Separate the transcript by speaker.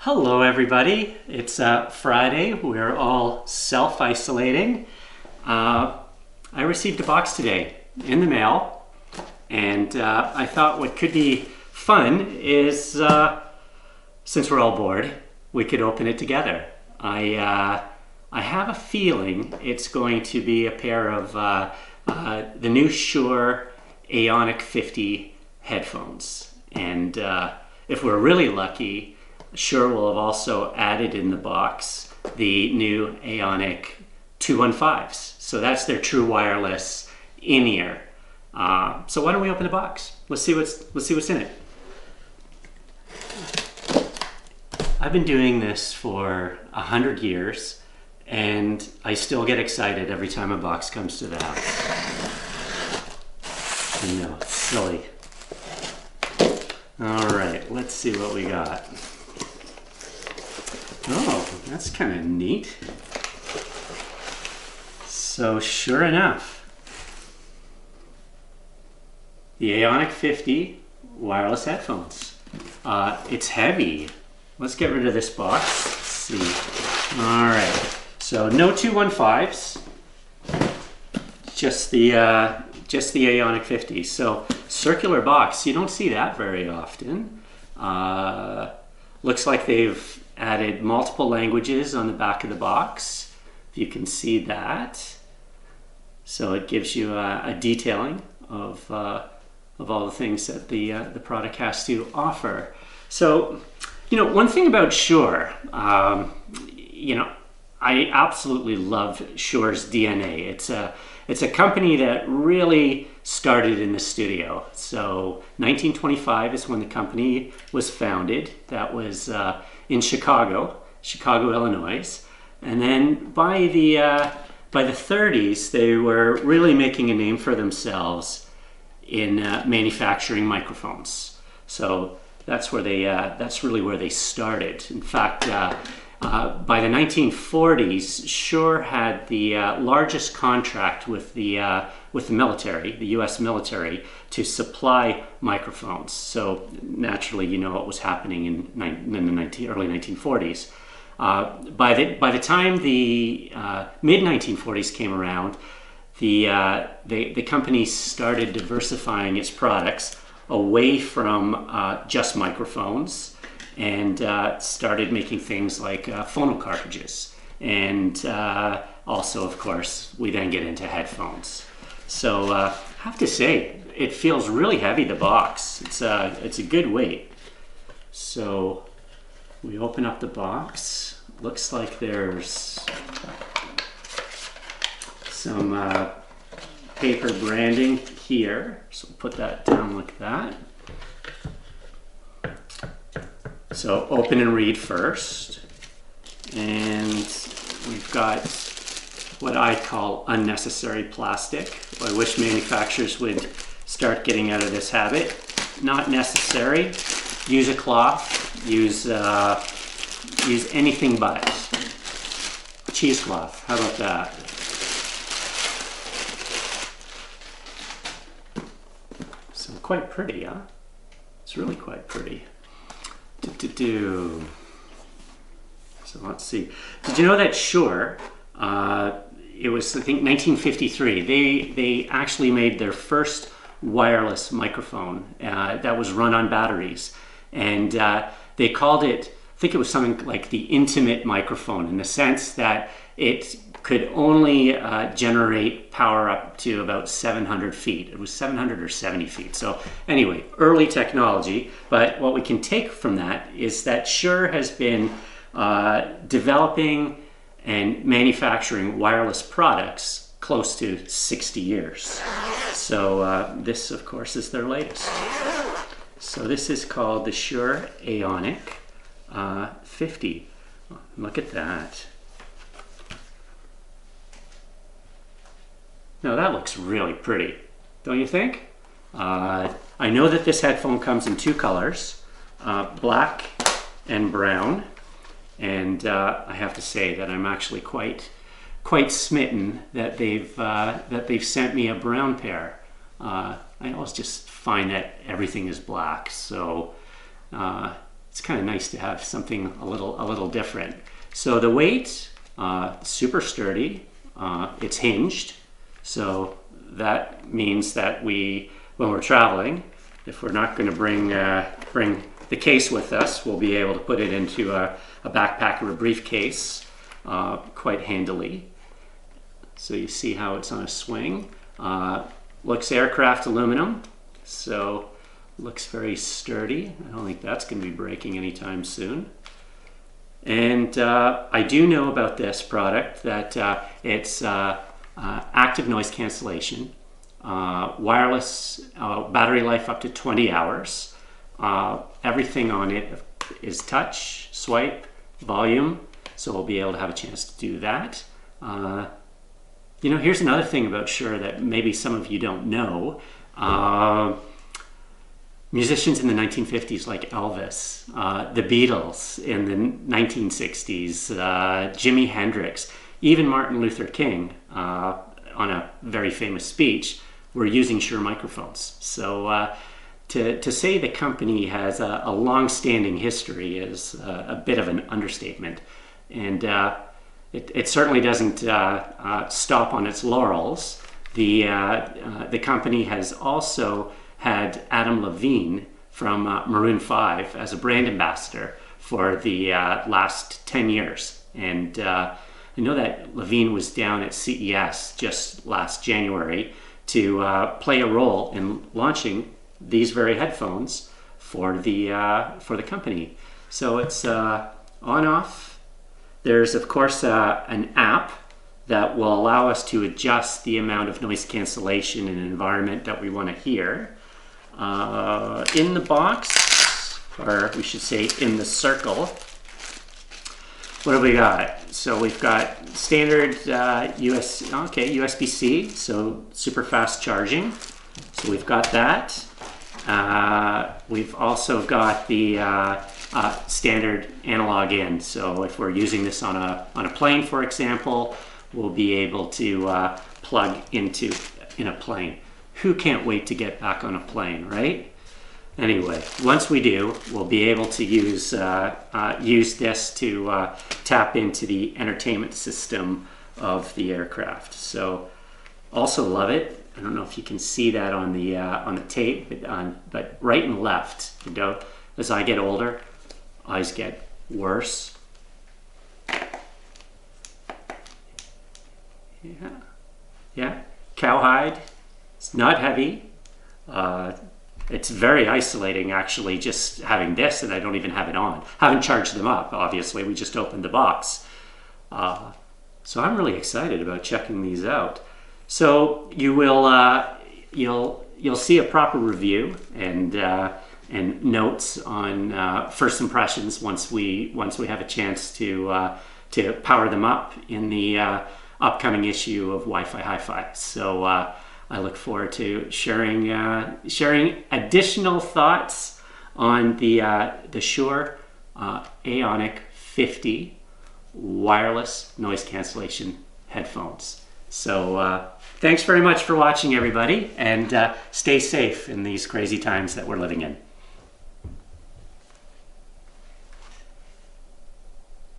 Speaker 1: Hello everybody, it's Friday. We're all self-isolating. I received a box today in the mail, and I thought what could be fun is, since we're all bored, we could open it together. I have a feeling it's going to be a pair of the new Shure Aonic50 headphones, and if we're really lucky, Shure will have also added in the box the new Aonic 215s. So that's their true wireless in-ear. So why don't we open the box? Let's see what's in it. I've been doing this for 100 years, and I still get excited every time a box comes to the house. I know, it's silly. All right, let's see what we got. Oh, that's kind of neat. So sure enough, the Aonic50 wireless headphones. It's heavy. Let's get rid of this box. Let's see. All right. So no 215s. Just the Aonic50. So circular box. You don't see that very often. Looks like they've added multiple languages on the back of the box, if you can see that. So it gives you a detailing of all the things that the product has to offer. So, you know, one thing about Shure, you know, I absolutely love Shure's DNA. It's a company that really started in the studio. So 1925 is when the company was founded. That was in Chicago, Illinois. And then by the 30s, they were really making a name for themselves in manufacturing microphones. So that's where that's really where they started. In fact, by the 1940s, Shure had the largest contract with the military, the U.S. military, to supply microphones. So naturally, you know what was happening in the early 1940s. By the time the mid 1940s came around, the company started diversifying its products away from just microphones, and started making things like phono cartridges. And also, of course, we then get into headphones. So I have to say, it feels really heavy, the box. It's a good weight. So we open up the box. Looks like there's some paper branding here. So we'll put that down like that. So open and read first, and we've got what I call unnecessary plastic. I wish manufacturers would start getting out of this habit. Not necessary. Use a cloth. Use anything but cheesecloth. How about that? So quite pretty, huh? It's really quite pretty. So let's see. Did you know that Shure, it was, I think, 1953, they actually made their first wireless microphone that was run on batteries. And they called it, I think it was something like the intimate microphone, in the sense that it could only generate power up to about 700 feet. It was 700 or 70 feet. So anyway, early technology. But what we can take from that is that Shure has been developing and manufacturing wireless products close to 60 years. So this, of course, is their latest. So this is called the Shure Aonic 50. Look at that. Now that looks really pretty, don't you think? I know that this headphone comes in two colors, black and brown, and I have to say that I'm actually quite smitten that they've sent me a brown pair. I always just find that everything is black, so it's kind of nice to have something a little different. So the weight, super sturdy. It's hinged, so that means that when we're traveling, if we're not going to bring the case with us, we'll be able to put it into a backpack or a briefcase quite handily. So you see how it's on a swing. Looks aircraft aluminum, so looks very sturdy. I don't think that's going to be breaking anytime soon. And I do know about this product that it's active noise cancellation, wireless, battery life up to 20 hours. Everything on it is touch, swipe, volume, so we'll be able to have a chance to do that. You know, here's another thing about Shure that maybe some of you don't know. Musicians in the 1950s like Elvis, the Beatles in the 1960s, Jimi Hendrix, even Martin Luther King on a very famous speech were using Shure microphones. So to say the company has a long-standing history is a bit of an understatement. And it certainly doesn't stop on its laurels. The company has also had Adam Levine from Maroon 5 as a brand ambassador for the last 10 years. And I know that Levine was down at CES just last January to play a role in launching these very headphones for the company. So it's on-off. There's of course an app that will allow us to adjust the amount of noise cancellation in an environment that we want to hear. In the box, or we should say in the circle, what have we got? So we've got standard USB-C, so super fast charging. So we've got that. We've also got the standard analog in. So if we're using this on a plane, for example, we'll be able to plug in a plane. Who can't wait to get back on a plane, right? Anyway, once we do, we'll be able to use this to tap into the entertainment system of the aircraft. So, also love it. I don't know if you can see that on the tape, but right and left. You know, as I get older, eyes get worse. Yeah, cowhide. It's not heavy. It's very isolating actually, just having this, and I don't even have it on. Haven't charged them up, obviously. We just opened the box. So I'm really excited about checking these out. So you will you'll see a proper review and notes on first impressions once we have a chance to power them up in the upcoming issue of Wi-Fi Hi-Fi. So I look forward to sharing additional thoughts on the Shure Aonic50 wireless noise cancellation headphones. So thanks very much for watching, everybody, and stay safe in these crazy times that we're living in.